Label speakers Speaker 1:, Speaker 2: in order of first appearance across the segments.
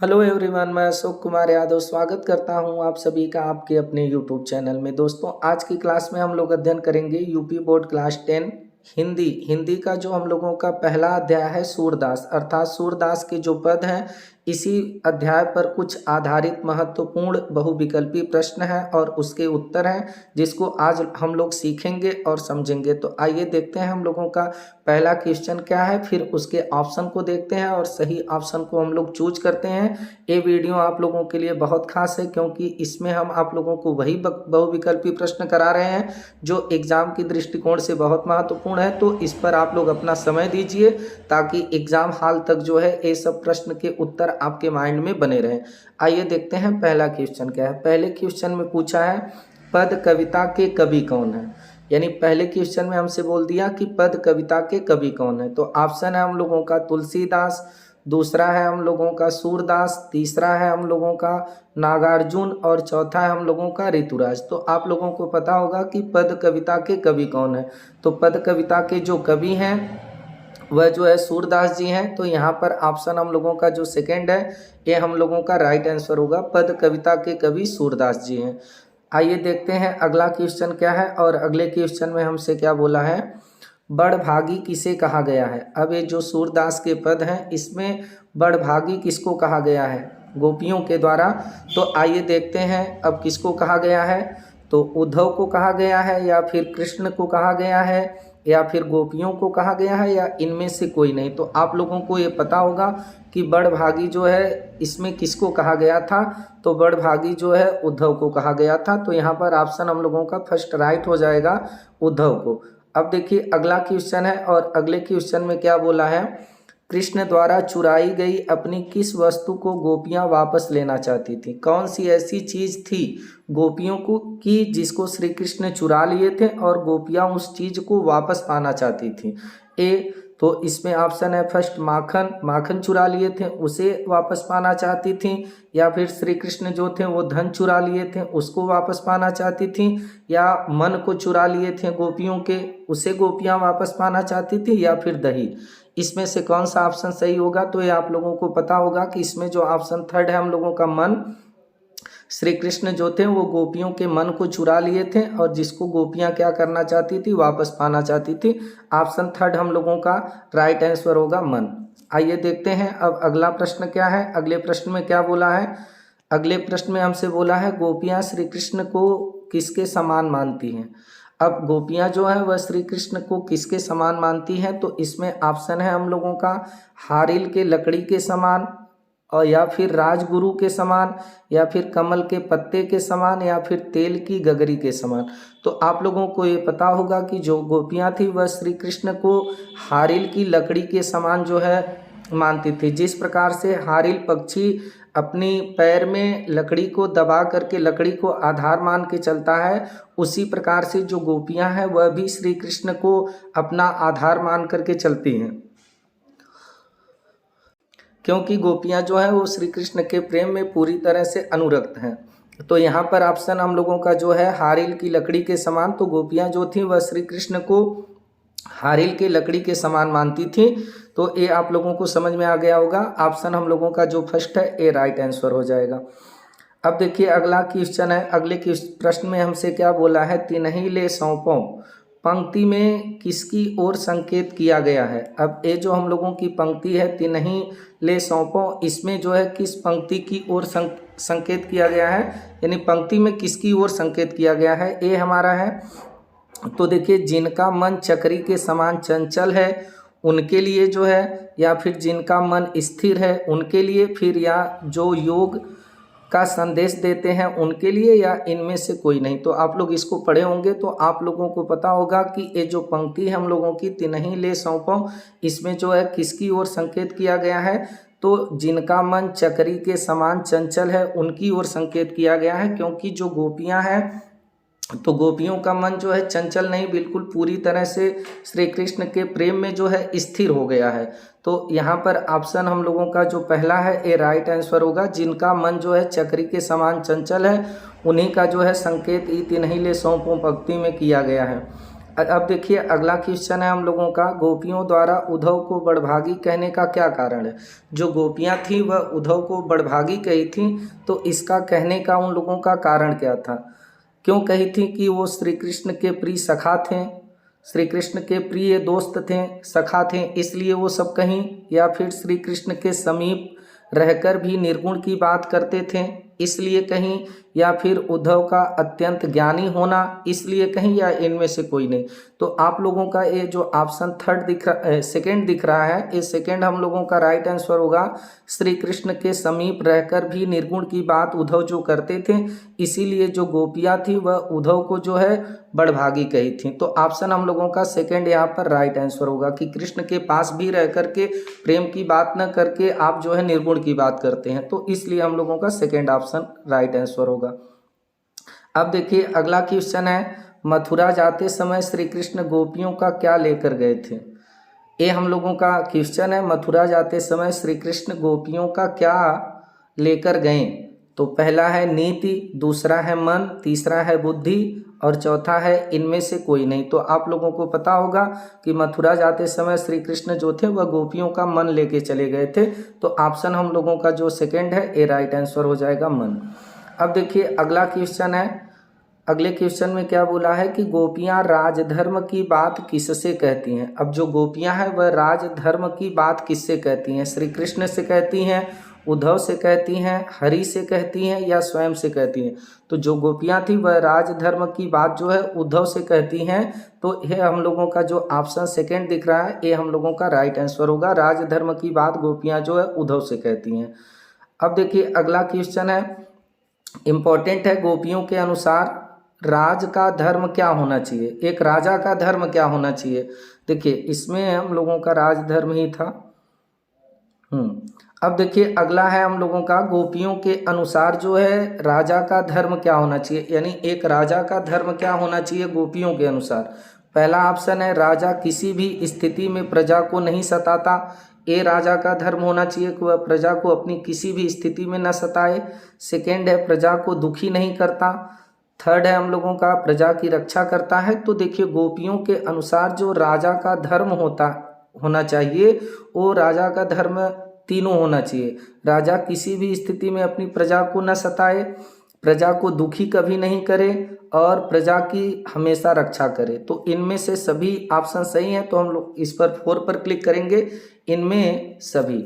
Speaker 1: Hello everyone, मैं अशोक कुमार यादव स्वागत करता हूं आप सभी का आपके अपने यूट्यूब चैनल में। दोस्तों, आज की क्लास में हम लोग अध्ययन करेंगे यूपी बोर्ड क्लास 10 हिंदी का जो हम लोगों का पहला अध्याय है सूरदास, अर्थात सूरदास के जो पद हैं इसी अध्याय पर कुछ आधारित महत्वपूर्ण बहुविकल्पी प्रश्न हैं और उसके उत्तर हैं जिसको आज हम लोग सीखेंगे और समझेंगे। तो आइए देखते हैं हम लोगों का पहला क्वेश्चन क्या है, फिर उसके ऑप्शन को देखते हैं और सही ऑप्शन को हम लोग चूज करते हैं। ये वीडियो आप लोगों के लिए बहुत खास है क्योंकि इसमें हम आप लोगों को वही बहुविकल्पी प्रश्न करा रहे हैं जो एग्जाम की दृष्टिकोण से बहुत महत्वपूर्ण है। तो इस पर आप लोग अपना समय दीजिए ताकि एग्जाम हॉल तक जो है ये सब प्रश्न के उत्तर आपके माइंड में बने रहें। आइए देखते हैं पहला क्वेश्चन क्या है। पहले क्वेश्चन में पूछा है पद कविता के कवि कौन है, यानी पहले क्वेश्चन में हमसे बोल दिया कि पद कविता के कवि कौन है। तो ऑप्शन है हम लोगों का तुलसीदास, दूसरा है हम लोगों का सूरदास, तीसरा है हम लोगों का नागार्जुन और चौथा है हम लोगों का ऋतुराज। तो आप लोगों को पता होगा कि पद कविता के कवि कौन है। तो पद कविता के जो कवि हैं वह जो है सूरदास जी हैं। तो यहाँ पर ऑप्शन हम लोगों का जो सेकंड है ये हम लोगों का राइट आंसर होगा, पद कविता के कवि सूरदास जी हैं। आइए देखते हैं अगला क्वेश्चन क्या है और अगले क्वेश्चन में हमसे क्या बोला है, बड़भागी किसे कहा गया है। अब ये जो सूरदास के पद हैं इसमें बड़भागी किसको कहा गया है, गोपियों के द्वारा। तो आइए देखते हैं अब किसको कहा गया है। तो उद्धव को कहा गया है या फिर कृष्ण को कहा गया है या फिर गोपियों को कहा गया है या इनमें से कोई नहीं। तो आप लोगों को ये पता होगा कि बड़भागी जो है इसमें किसको कहा गया था। तो बड़भागी जो है उद्धव को कहा गया था। तो यहाँ पर ऑप्शन हम लोगों का फर्स्ट राइट हो जाएगा, उद्धव को। अब देखिए अगला क्वेश्चन है और अगले क्वेश्चन में क्या बोला है, कृष्ण द्वारा चुराई गई अपनी किस वस्तु को गोपियां वापस लेना चाहती थी। कौन सी ऐसी चीज थी गोपियों को की जिसको श्री कृष्ण चुरा लिए थे और गोपियां उस चीज को वापस पाना चाहती थी। ए तो इसमें ऑप्शन है फर्स्ट माखन चुरा लिए थे उसे वापस पाना चाहती थी, या फिर श्री कृष्ण जो थे वो धन चुरा लिए थे उसको वापस पाना चाहती थी, या मन को चुरा लिए थे गोपियों के उसे गोपियां वापस पाना चाहती थी, या फिर दही। इसमें से कौन सा ऑप्शन सही होगा। तो ये आप लोगों को पता होगा कि इसमें जो ऑप्शन थर्ड है हम लोगों का मन, श्री कृष्ण जो थे वो गोपियों के मन को चुरा लिए थे और जिसको गोपियां क्या करना चाहती थी, वापस पाना चाहती थी। ऑप्शन थर्ड हम लोगों का राइट आंसर होगा मन। आइए देखते हैं अब अगला प्रश्न क्या है। अगले प्रश्न में क्या बोला है, अगले प्रश्न में हमसे बोला है गोपियां श्री कृष्ण को किसके समान मानती हैं। अब गोपियां जो है वह श्री कृष्ण को किसके समान मानती हैं। तो इसमें ऑप्शन है हम लोगों का हारिल के लकड़ी के समान, और या फिर राजगुरु के समान, या फिर कमल के पत्ते के समान, या फिर तेल की गगरी के समान। तो आप लोगों को ये पता होगा कि जो गोपियां थी वह श्री कृष्ण को हारिल की लकड़ी के समान जो है मानती थी। जिस प्रकार से हारिल पक्षी अपनी पैर में लकड़ी को दबा करके लकड़ी को आधार मान के चलता है, उसी प्रकार से जो गोपियां हैं वह भी श्री कृष्ण को अपना आधार मान करके चलती हैं, क्योंकि गोपियां जो है वो श्री कृष्ण के प्रेम में पूरी तरह से अनुरक्त हैं। तो यहाँ पर ऑप्शन हम लोगों का जो है हारिल की लकड़ी के समान। तो गोपियां जो थी वह श्री कृष्ण को हारिल के लकड़ी के समान मानती थी। तो ये आप लोगों को समझ में आ गया होगा। ऑप्शन हम लोगों का जो फर्स्ट है ये राइट आंसर हो जाएगा। अब देखिए अगला क्वेश्चन है। अगले प्रश्न में हमसे क्या बोला है, तिनहि ले सौंपो पंक्ति में किसकी ओर संकेत किया गया है। अब ये जो हम लोगों की पंक्ति है तिनहि ले सौंपो, इसमें जो है किस पंक्ति की ओर संकेत किया गया है, यानी पंक्ति में किसकी ओर संकेत किया गया है। ये हमारा है तो देखिए जिनका मन चक्री के समान चंचल है उनके लिए जो है, या फिर जिनका मन स्थिर है उनके लिए, फिर या जो योग का संदेश देते हैं उनके लिए, या इनमें से कोई नहीं। तो आप लोग इसको पढ़े होंगे तो आप लोगों को पता होगा कि ये जो पंक्ति है हम लोगों की तिनहि ले सौंपो, इसमें जो है किसकी ओर संकेत किया गया है। तो जिनका मन चक्री के समान चंचल है उनकी ओर संकेत किया गया है, क्योंकि जो गोपियां हैं तो गोपियों का मन जो है चंचल नहीं, बिल्कुल पूरी तरह से श्री कृष्ण के प्रेम में जो है स्थिर हो गया है। तो यहाँ पर ऑप्शन हम लोगों का जो पहला है ये राइट आंसर होगा। जिनका मन जो है चक्री के समान चंचल है उन्हीं का जो है संकेत ई तिनहि ले सौंपो पंक्ति में किया गया है। अब देखिए अगला क्वेश्चन है हम लोगों का, गोपियों द्वारा उद्धव को बड़भागी कहने का क्या कारण है। जो गोपियां थी वह उद्धव को बड़भागी कही थी, तो इसका कहने का उन लोगों का कारण क्या था। क्यों कही थी कि वो श्री कृष्ण के प्रिय सखा थे, श्री कृष्ण के प्रिय दोस्त थे, सखा थे, इसलिए वो सब कहीं, या फिर श्री कृष्ण के समीप रहकर भी निर्गुण की बात करते थे इसलिए कहीं, या फिर उद्धव का अत्यंत ज्ञानी होना इसलिए कहीं, या इनमें से कोई नहीं। तो आप लोगों का ये जो ऑप्शन सेकंड दिख रहा है, ये सेकंड हम लोगों का राइट आंसर होगा। श्री कृष्ण के समीप रहकर भी निर्गुण की बात उद्धव जो करते थे, इसीलिए जो गोपियाँ थी वह उद्धव को जो है बड़भागी कही थी। तो ऑप्शन हम लोगों का सेकंड यहाँ पर राइट आंसर होगा कि कृष्ण के पास भी रह करके प्रेम की बात न करके आप जो है निर्गुण की बात करते हैं, तो इसलिए हम लोगों का सेकंड ऑप्शन राइट आंसर होगा। अब देखिए अगला क्वेश्चन है, मथुरा जाते समय श्री कृष्ण गोपियों का क्या लेकर गए थे। ये हम लोगों का क्वेश्चन है, मथुरा जाते समय श्री कृष्ण गोपियों का क्या लेकर गए। तो पहला है नीति, दूसरा है मन, तीसरा है बुद्धि और चौथा है इनमें से कोई नहीं। तो आप लोगों को पता होगा कि मथुरा जाते समय श्री कृष्ण जो थे वह गोपियों का मन लेके चले गए थे। तो ऑप्शन हम लोगों का जो सेकंड है ये राइट आंसर हो जाएगा, मन। अब देखिए अगला क्वेश्चन है, अगले क्वेश्चन में क्या बोला है कि गोपियां राजधर्म की बात किससे कहती हैं। अब जो गोपियां हैं वह राजधर्म की बात किससे कहती हैं, श्री कृष्ण से कहती हैं, उद्धव से कहती हैं, हरि से कहती हैं या स्वयं से कहती हैं। तो जो गोपियां थी वह राजधर्म की बात जो है उद्धव से कहती हैं। तो ये हम लोगों का जो ऑप्शन सेकंड दिख रहा है ये हम लोगों का राइट आंसर होगा, राजधर्म की बात गोपियां जो है उद्धव से कहती हैं। अब देखिए अगला क्वेश्चन है, इम्पोर्टेंट है, गोपियों के अनुसार राज का धर्म क्या होना चाहिए, एक राजा का धर्म क्या होना चाहिए। देखिए इसमें हम लोगों का राजधर्म ही था। अब देखिए अगला है हम लोगों का, गोपियों के अनुसार जो है राजा का धर्म क्या होना चाहिए, यानी एक राजा का धर्म क्या होना चाहिए गोपियों के अनुसार। पहला ऑप्शन है राजा किसी भी स्थिति में प्रजा को नहीं सताता, ये राजा का धर्म होना चाहिए कि वह प्रजा को अपनी किसी भी स्थिति में न सताए। सेकेंड है प्रजा को दुखी नहीं करता। थर्ड है हम लोगों का प्रजा की रक्षा करता है। तो देखिए गोपियों के अनुसार जो राजा का धर्म होना चाहिए वो राजा का धर्म तीनों होना चाहिए। राजा किसी भी स्थिति में अपनी प्रजा को न सताए, प्रजा को दुखी कभी नहीं करे और प्रजा की हमेशा रक्षा करे। तो इनमें से सभी ऑप्शन सही हैं, तो हम लोग इस पर 4 पर क्लिक करेंगे, इनमें सभी।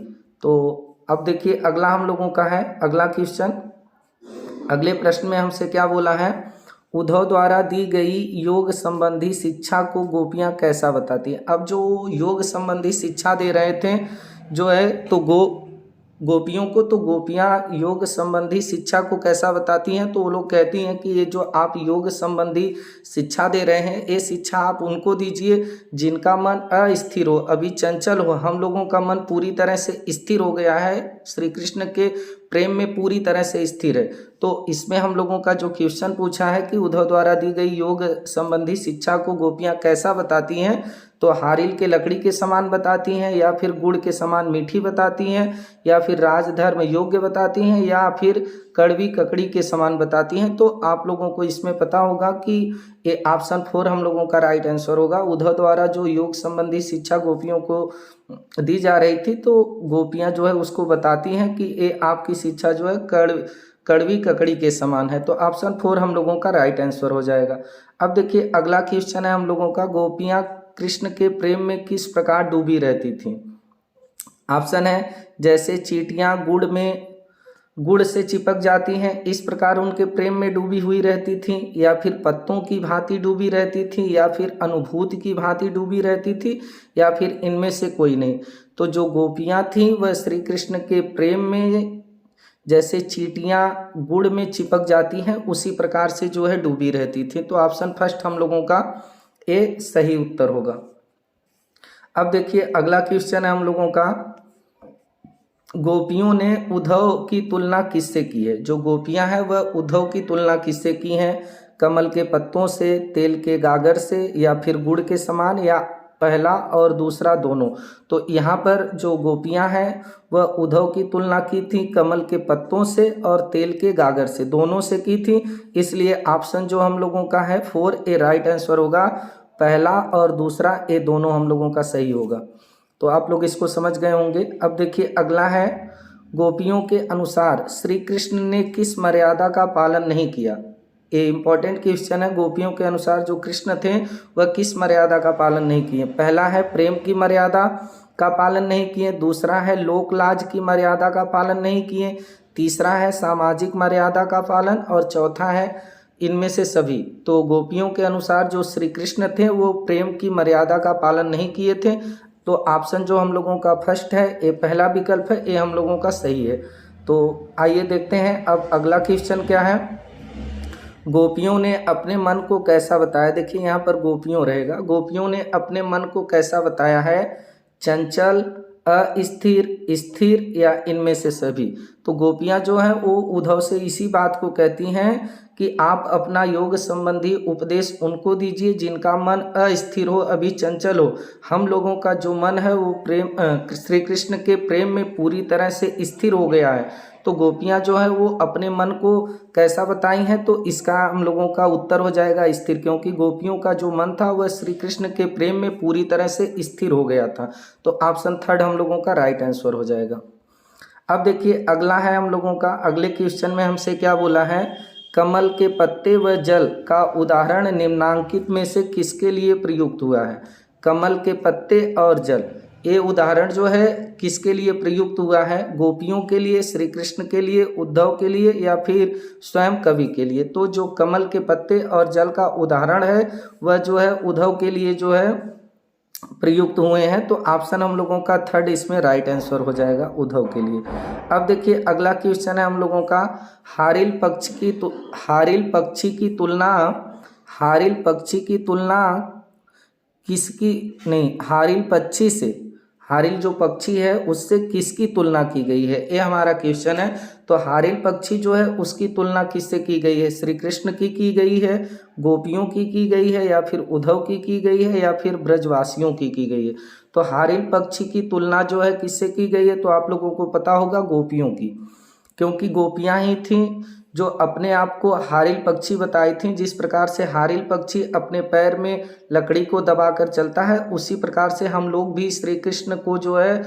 Speaker 1: तो अब देखिए अगला हम लोगों का है अगला क्वेश्चन, अगले प्रश्न में हमसे क्या बोला है, उद्धव द्वारा दी गई योग संबंधी शिक्षा को गोपियां कैसा बताती है। अब जो योग संबंधी शिक्षा दे रहे थे जो है, तो गोपियों को, तो गोपियां योग संबंधी शिक्षा को कैसा बताती हैं। तो वो लोग कहती हैं कि ये जो आप योग संबंधी शिक्षा दे रहे हैं ये शिक्षा आप उनको दीजिए जिनका मन अस्थिर हो, अभी चंचल हो। हम लोगों का मन पूरी तरह से स्थिर हो गया है, श्री कृष्ण के प्रेम में पूरी तरह से स्थिर है। तो इसमें हम लोगों का जो क्वेश्चन पूछा है कि उद्धव द्वारा दी गई योग संबंधी शिक्षा को गोपियां कैसा बताती हैं, तो हारिल के लकड़ी के समान बताती हैं, या फिर गुड़ के समान मीठी बताती हैं, या फिर राजधर्म योग्य बताती हैं, या फिर कड़वी ककड़ी के समान बताती हैं। तो आप लोगों को इसमें पता होगा कि ये ऑप्शन 4 हम लोगों का राइट आंसर होगा। उद्धव द्वारा जो योग संबंधी शिक्षा गोपियों को दी जा रही थी, तो गोपियां जो है उसको बताती हैं कि ये आपकी शिक्षा जो है कड़वी ककड़ी के समान है। तो ऑप्शन 4 हम लोगों का राइट आंसर हो जाएगा। अब देखिए अगला क्वेश्चन है हम लोगों का, गोपियां कृष्ण के प्रेम में किस प्रकार डूबी रहती थीं। ऑप्शन है जैसे चींटियां गुड़ से चिपक जाती हैं इस प्रकार उनके प्रेम में डूबी हुई रहती थीं, या फिर पत्तों की भांति डूबी रहती थी, या फिर अनुभूति की भांति डूबी रहती थी, या फिर इनमें से कोई नहीं। तो जो गोपियां थीं वह श्री कृष्ण के प्रेम में जैसे चींटियां गुड़ में चिपक जाती हैं उसी प्रकार से जो है डूबी रहती थी। तो ऑप्शन फर्स्ट हम लोगों का ए सही उत्तर होगा। अब देखिए अगला क्वेश्चन है हम लोगों का, गोपियों ने उद्धव की तुलना किससे की है। जो गोपियां हैं वह उद्धव की तुलना किससे की हैं, कमल के पत्तों से, तेल के गागर से, या फिर गुड़ के समान, या पहला और दूसरा दोनों। तो यहाँ पर जो गोपियां हैं वह उद्धव की तुलना की थी कमल के पत्तों से और तेल के गागर से, दोनों से की थी। इसलिए ऑप्शन जो हम लोगों का है 4 ए राइट आंसर होगा। पहला और दूसरा ये दोनों हम लोगों का सही होगा। तो आप लोग इसको समझ गए होंगे। अब देखिए अगला है, गोपियों के अनुसार श्री कृष्ण ने किस मर्यादा का पालन नहीं किया। ये इंपॉर्टेंट क्वेश्चन है। गोपियों के अनुसार जो कृष्ण थे वह किस मर्यादा का पालन नहीं किए। पहला है प्रेम की मर्यादा का पालन नहीं किए, दूसरा है लोक लाज की मर्यादा का पालन नहीं किए, तीसरा है सामाजिक मर्यादा का पालन, और चौथा है इनमें से सभी। तो गोपियों के अनुसार जो श्री कृष्ण थे वो प्रेम की मर्यादा का पालन नहीं किए थे। तो ऑप्शन जो हम लोगों का फर्स्ट है, ये पहला विकल्प है, ये हम लोगों का सही है। तो आइए देखते हैं अब अगला क्वेश्चन क्या है। गोपियों ने अपने मन को कैसा बताया। देखिए यहाँ पर गोपियों रहेगा। गोपियों ने अपने मन को कैसा बताया है, चंचल, अस्थिर, स्थिर या इनमें से सभी। तो गोपियाँ जो हैं वो उद्धव से इसी बात को कहती हैं कि आप अपना योग संबंधी उपदेश उनको दीजिए जिनका मन अस्थिर हो, अभी चंचल हो। हम लोगों का जो मन है वो प्रेम श्री कृष्ण के प्रेम में पूरी तरह से स्थिर हो गया है। तो गोपियाँ जो है वो अपने मन को कैसा बताई हैं, तो इसका हम लोगों का उत्तर हो जाएगा स्थिर, क्योंकि गोपियों का जो मन था वह श्री कृष्ण के प्रेम में पूरी तरह से स्थिर हो गया था। तो ऑप्शन थर्ड हम लोगों का राइट आंसर हो जाएगा। अब देखिए अगला है हम लोगों का, अगले क्वेश्चन में हमसे क्या बोला है, कमल के पत्ते व जल का उदाहरण निम्नांकित में से किसके लिए प्रयुक्त हुआ है। कमल के पत्ते और जल, ये उदाहरण जो है किसके लिए प्रयुक्त हुआ है, गोपियों के लिए, श्री कृष्ण के लिए, उद्धव के लिए या फिर स्वयं कवि के लिए। तो जो कमल के पत्ते और जल का उदाहरण है वह जो है उद्धव के लिए जो है प्रयुक्त हुए हैं। तो ऑप्शन हम लोगों का थर्ड इसमें राइट आंसर हो जाएगा, उद्धव के लिए। अब देखिए अगला क्वेश्चन है हम लोगों का, हारिल हारिल जो पक्षी है उससे किसकी तुलना की गई है, ये हमारा क्वेश्चन है। तो हारिल पक्षी जो है उसकी तुलना किससे की गई है, श्री कृष्ण की गई है, गोपियों की गई है या फिर उद्धव की गई है या फिर ब्रजवासियों की गई है। तो हारिल पक्षी की तुलना जो है किससे की गई है, तो आप लोगों को पता होगा गोपियों की, क्योंकि गोपियां ही थीं जो अपने आप को हारिल पक्षी बताई थी। जिस प्रकार से हारिल पक्षी अपने पैर में लकड़ी को दबाकर चलता है, उसी प्रकार से हम लोग भी श्री कृष्ण को जो है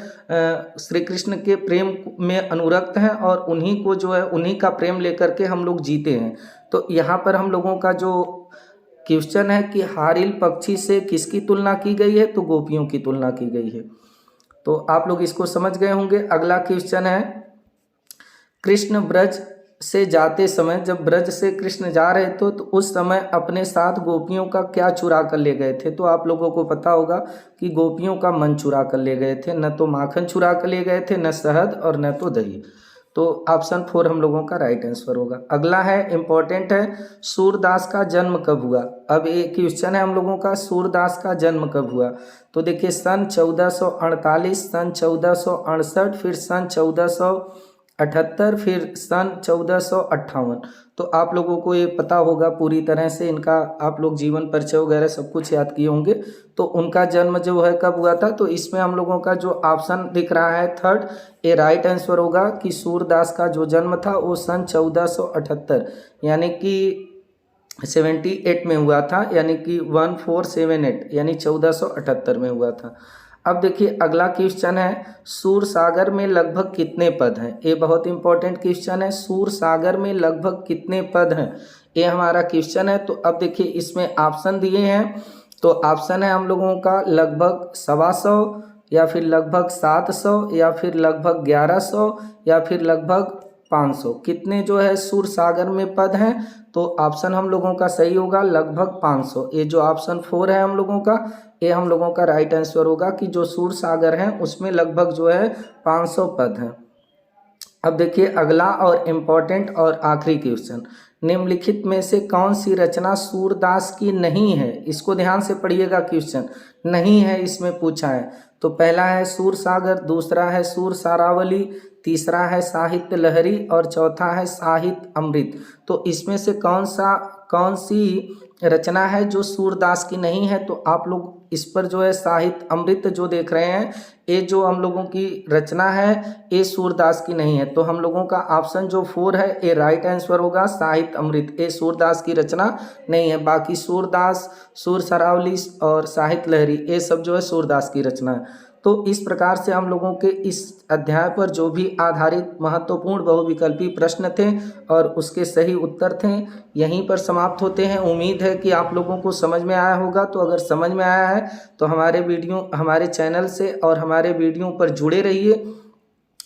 Speaker 1: श्री कृष्ण के प्रेम में अनुरक्त हैं और उन्हीं को जो है उन्हीं का प्रेम लेकर के हम लोग जीते हैं। तो यहाँ पर हम लोगों का जो क्वेश्चन है कि हारिल पक्षी से किसकी तुलना की गई है, तो गोपियों की तुलना की गई है। तो आप लोग इसको समझ गए होंगे। अगला क्वेश्चन है, कृष्ण ब्रज से जाते समय, जब ब्रज से कृष्ण जा रहे थे तो उस समय अपने साथ गोपियों का क्या चुरा कर ले गए थे। तो आप लोगों को पता होगा कि गोपियों का मन चुरा कर ले गए थे, न तो माखन चुरा कर ले गए थे, न शहद और न तो दही। तो ऑप्शन 4 हम लोगों का राइट आंसर होगा। अगला है, इंपॉर्टेंट है, सूरदास का जन्म कब हुआ। अब एक क्वेश्चन है हम लोगों का, सूरदास का जन्म कब हुआ। तो देखिए सन 1448, सन 1468, फिर सन 1478, फिर सन 1458। तो आप लोगों को ये पता होगा पूरी तरह से, इनका आप लोग जीवन परिचय वगैरह सब कुछ याद किए होंगे। तो उनका जन्म जो है कब हुआ था, तो इसमें हम लोगों का जो ऑप्शन दिख रहा है थर्ड, ये राइट आंसर होगा कि सूरदास का जो जन्म था वो सन 1478 यानी कि 78 में हुआ था, यानी कि 1478 यानी 1478 में हुआ था। अब देखिए अगला क्वेश्चन है, सूर सागर में लगभग कितने पद हैं। ये बहुत इंपॉर्टेंट क्वेश्चन है, सूर सागर में लगभग कितने पद हैं, ये हमारा क्वेश्चन है। तो अब देखिए इसमें ऑप्शन दिए हैं। तो ऑप्शन है हम लोगों का लगभग 125 या फिर लगभग 700 या फिर लगभग 1100 या फिर लगभग 500। कितने जो है सूर सागर में पद हैं, तो ऑप्शन हम लोगों का सही होगा लगभग 500। ये जो ऑप्शन 4 है हम लोगों का, ये हम लोगों का राइट आंसर होगा कि जो सूर सागर है उसमें लगभग जो है 500 पद हैं। अब देखिए अगला और इम्पोर्टेंट और आखिरी क्वेश्चन, निम्नलिखित में से कौन सी रचना सूरदास की नहीं है। इसको ध्यान से पढ़िएगा, क्वेश्चन नहीं है इसमें पूछा है। तो पहला है सूर सागर, दूसरा है सूर सारावली, तीसरा है साहित्य लहरी और चौथा है साहित्य अमृत। तो इसमें से कौन सी रचना है जो सूरदास की नहीं है, तो आप लोग इस पर जो है साहित्य अमृत जो देख रहे हैं, ये जो हम लोगों की रचना है ये सूरदास की नहीं है। तो हम लोगों का ऑप्शन जो 4 है ये राइट आंसर होगा, साहित्य अमृत, ये सूरदास की रचना नहीं है। बाकी सूरदास, सुर सरावली और साहित्य लहरी ये सब जो है सूरदास की रचना है। तो इस प्रकार से हम लोगों के इस अध्याय पर जो भी आधारित महत्वपूर्ण बहुविकल्पी प्रश्न थे और उसके सही उत्तर थे यहीं पर समाप्त होते हैं। उम्मीद है कि आप लोगों को समझ में आया होगा। तो अगर समझ में आया है तो हमारे चैनल से और हमारे वीडियो पर जुड़े रहिए।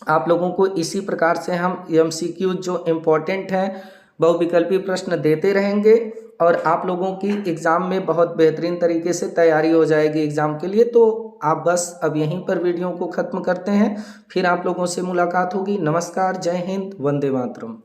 Speaker 1: आप लोगों को इसी प्रकार से हम MCQ जो इम्पोर्टेंट हैं बहुविकल्पी प्रश्न देते रहेंगे और आप लोगों की एग्ज़ाम में बहुत बेहतरीन तरीके से तैयारी हो जाएगी एग्ज़ाम के लिए। तो आप बस अब यहीं पर वीडियो को ख़त्म करते हैं, फिर आप लोगों से मुलाकात होगी। नमस्कार, जय हिंद, वंदे मातरम।